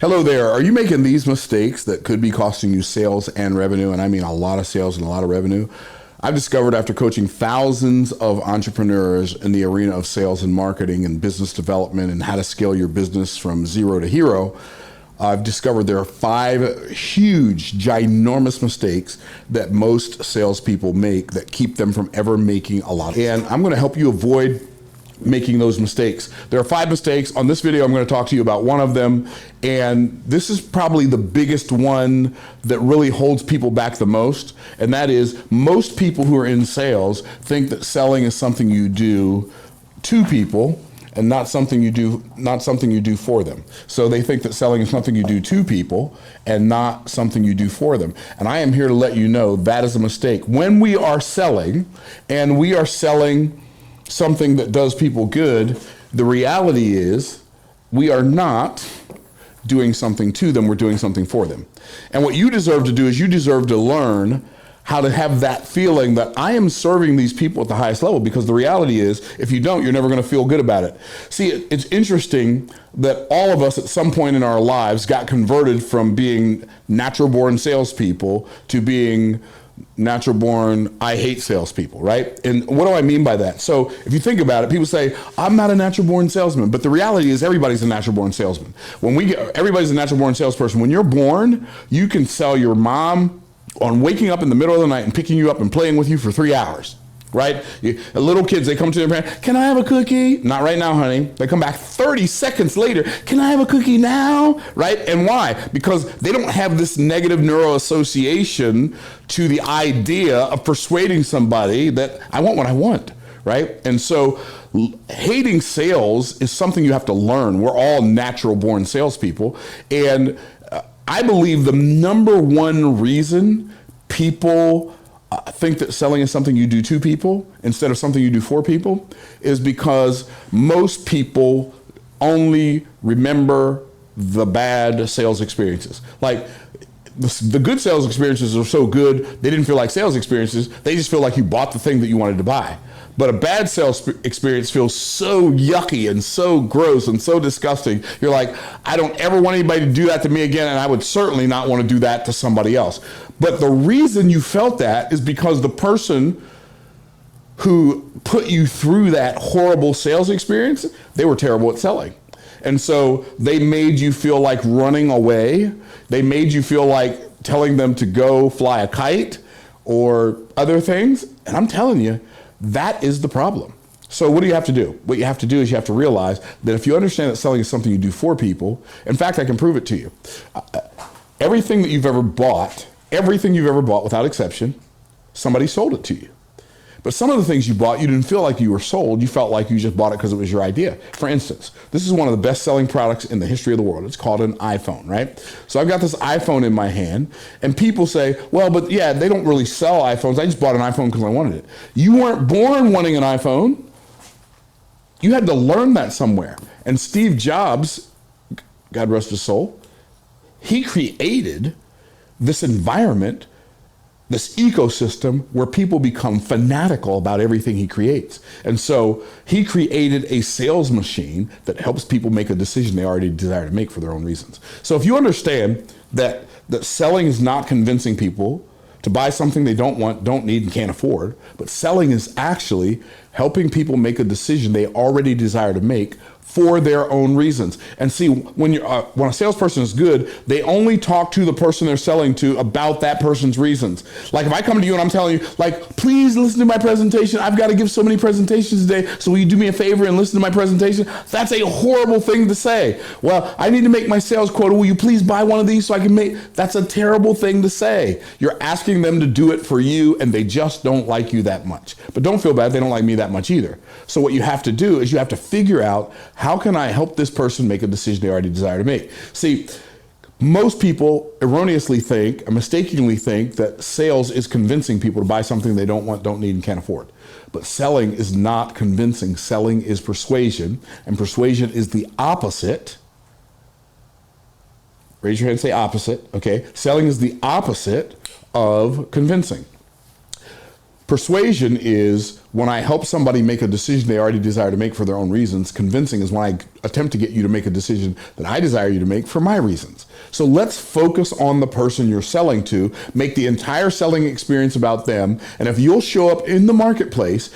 Hello there. Are you making these mistakes that could be costing you sales and revenue? And I mean a lot of sales and a lot of revenue. I've discovered after coaching thousands of entrepreneurs in the arena of sales and marketing and business development and how to scale your business from zero to hero, I've discovered there are 5 huge, ginormous mistakes that most salespeople make that keep them from ever making a lot. And I'm going to help you avoid making those mistakes. There are 5 mistakes. On this video, I'm going to talk to you about one of them. And this is probably the biggest one that really holds people back the most. And that is, most people who are in sales think that selling is something you do to people and not something you do for them. So they think that selling is something you do to people and not something you do for them. And I am here to let you know that is a mistake. When we are selling, and we are selling something that does people good, the reality is we are not doing something to them, we're doing something for them. And what you deserve to do is you deserve to learn how to have that feeling that I am serving these people at the highest level, because the reality is if you don't, you're never going to feel good about it. See, it's interesting that all of us at some point in our lives got converted from being natural born salespeople to being natural born, I hate salespeople, right? And what do I mean by that? So if you think about it, people say, I'm not a natural born salesman, but the reality is everybody's a natural born salesman. Everybody's a natural born salesperson. When you're born, you can sell your mom on waking up in the middle of the night and picking you up and playing with you for 3 hours. Right? Little kids, they come to their parents, can I have a cookie? Not right now, honey. They come back 30 seconds later, can I have a cookie now? Right? And why? Because they don't have this negative neuroassociation to the idea of persuading somebody that I want what I want, right? And so hating sales is something you have to learn. We're all natural born salespeople. And I believe the number one reason people think that selling is something you do to people instead of something you do for people is because most people only remember the bad sales experiences. Like the good sales experiences are so good, they didn't feel like sales experiences. They just feel like you bought the thing that you wanted to buy. But a bad sales experience feels so yucky and so gross and so disgusting. You're like, I don't ever want anybody to do that to me again, and I would certainly not want to do that to somebody else. But the reason you felt that is because the person who put you through that horrible sales experience, they were terrible at selling. And so they made you feel like running away. They made you feel like telling them to go fly a kite or other things. And I'm telling you, that is the problem. So what do you have to do? What you have to do is you have to realize that if you understand that selling is something you do for people, in fact, I can prove it to you. Everything you've ever bought without exception, somebody sold it to you. But some of the things you bought, you didn't feel like you were sold. You felt like you just bought it because it was your idea. For instance, this is one of the best selling products in the history of the world. It's called an iPhone, right? So I've got this iPhone in my hand and people say, well, but yeah, they don't really sell iPhones. I just bought an iPhone because I wanted it. You weren't born wanting an iPhone. You had to learn that somewhere. And Steve Jobs, God rest his soul, he created this environment, this ecosystem where people become fanatical about everything he creates. And so he created a sales machine that helps people make a decision they already desire to make for their own reasons. So if you understand that selling is not convincing people to buy something they don't want, don't need, and can't afford, but selling is actually helping people make a decision they already desire to make for their own reasons. And see, when a salesperson is good, they only talk to the person they're selling to about that person's reasons. Like if I come to you and I'm telling you, like, please listen to my presentation. I've got to give so many presentations today. So will you do me a favor and listen to my presentation? That's a horrible thing to say. Well, I need to make my sales quota. Will you please buy one of these so I can make? That's a terrible thing to say. You're asking them to do it for you and they just don't like you that much. But don't feel bad. They don't like me that much either. So what you have to do is you have to figure out, how can I help this person make a decision they already desire to make? See, most people erroneously think, or mistakenly think, that sales is convincing people to buy something they don't want, don't need, and can't afford. But selling is not convincing. Selling is persuasion, and persuasion is the opposite. Raise your hand and say opposite, okay? Selling is the opposite of convincing. Persuasion is when I help somebody make a decision they already desire to make for their own reasons. Convincing is when I attempt to get you to make a decision that I desire you to make for my reasons. So let's focus on the person you're selling to, make the entire selling experience about them. And if you'll show up in the marketplace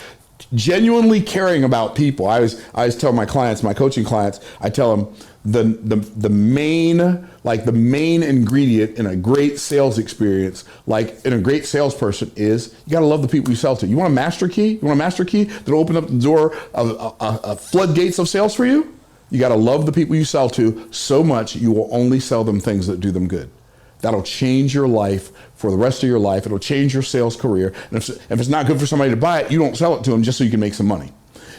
genuinely caring about people, I always tell my clients, my coaching clients, I tell them the main ingredient in a great sales experience, like in a great salesperson, is you got to love the people you sell to. You want a master key? You want a master key that'll open up the door of floodgates of sales for you? You got to love the people you sell to so much you will only sell them things that do them good. That'll change your life for the rest of your life. It'll change your sales career. And if it's not good for somebody to buy it, you don't sell it to them just so you can make some money.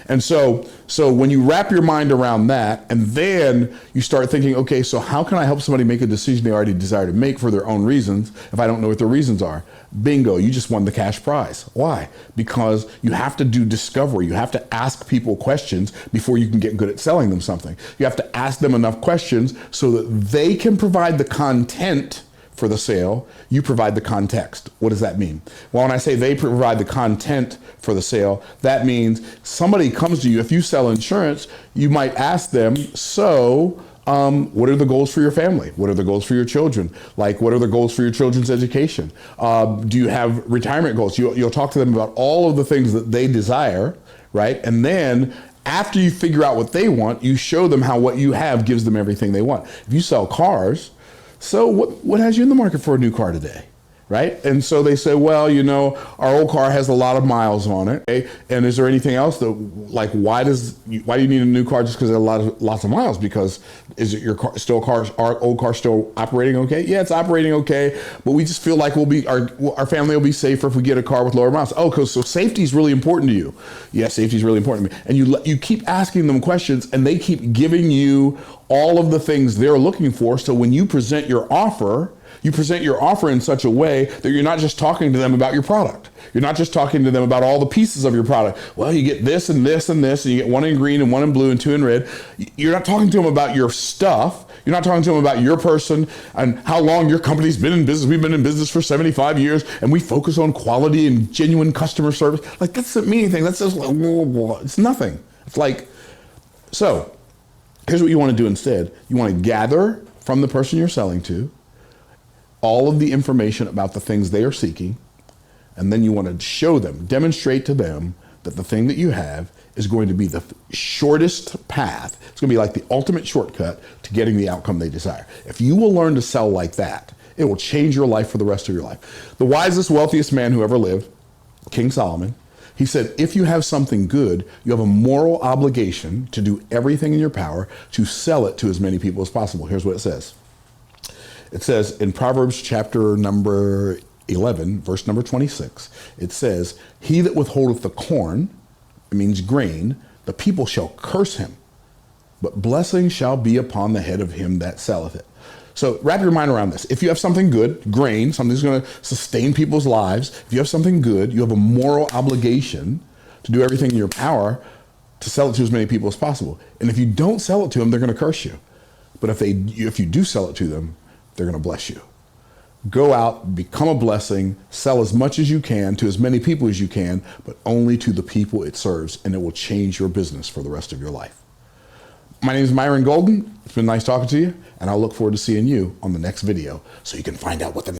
And so when you wrap your mind around that, and then you start thinking, okay, so how can I help somebody make a decision they already desire to make for their own reasons if I don't know what their reasons are? Bingo, you just won the cash prize. Why? Because you have to do discovery. You have to ask people questions before you can get good at selling them something. You have to ask them enough questions so that they can provide the content for the sale, you provide the context. What does that mean? Well, when I say they provide the content for the sale, that means somebody comes to you. If you sell insurance, you might ask them, so what are the goals for your family? What are the goals for your children? Like, what are the goals for your children's education? Do you have retirement goals? You'll talk to them about all of the things that they desire, right? And then after you figure out what they want, you show them how what you have gives them everything they want. If you sell cars, so what has you in the market for a new car today, right? And so they say, well, you know, our old car has a lot of miles on it. Okay? And is there anything else that, like, why do you need a new car just because it has lots of miles? Because is it our old car still operating okay? Yeah, it's operating okay, but we just feel like our family will be safer if we get a car with lower miles. Oh, so safety is really important to you. Yeah, safety is really important to me. And you keep asking them questions, and they keep giving you all of the things they're looking for. So when you present your offer in such a way that you're not just talking to them about your product. You're not just talking to them about all the pieces of your product. Well, you get this and this and this, and you get one in green and one in blue and two in red. You're not talking to them about your stuff. You're not talking to them about your person and how long your company's been in business. We've been in business for 75 years, and we focus on quality and genuine customer service. Like, that doesn't mean anything. That's just like, it's nothing. It's like, so here's what you want to do instead. You want to gather from the person you're selling to all of the information about the things they are seeking, and then you want to show them, demonstrate to them that the thing that you have is going to be the shortest path. It's going to be like the ultimate shortcut to getting the outcome they desire. If you will learn to sell like that, it will change your life for the rest of your life. The wisest, wealthiest man who ever lived, King Solomon, he said, if you have something good, you have a moral obligation to do everything in your power to sell it to as many people as possible. Here's what it says. It says in Proverbs chapter number 11, verse number 26, it says, he that withholdeth the corn, it means grain, the people shall curse him, but blessing shall be upon the head of him that selleth it. So wrap your mind around this. If you have something good, grain, something that's going to sustain people's lives, if you have something good, you have a moral obligation to do everything in your power to sell it to as many people as possible. And if you don't sell it to them, they're going to curse you. But if you do sell it to them, they're going to bless you. Go out, become a blessing, sell as much as you can to as many people as you can, but only to the people it serves, and it will change your business for the rest of your life. My name is Myron Golden. It's been nice talking to you, and I'll look forward to seeing you on the next video so you can find out what the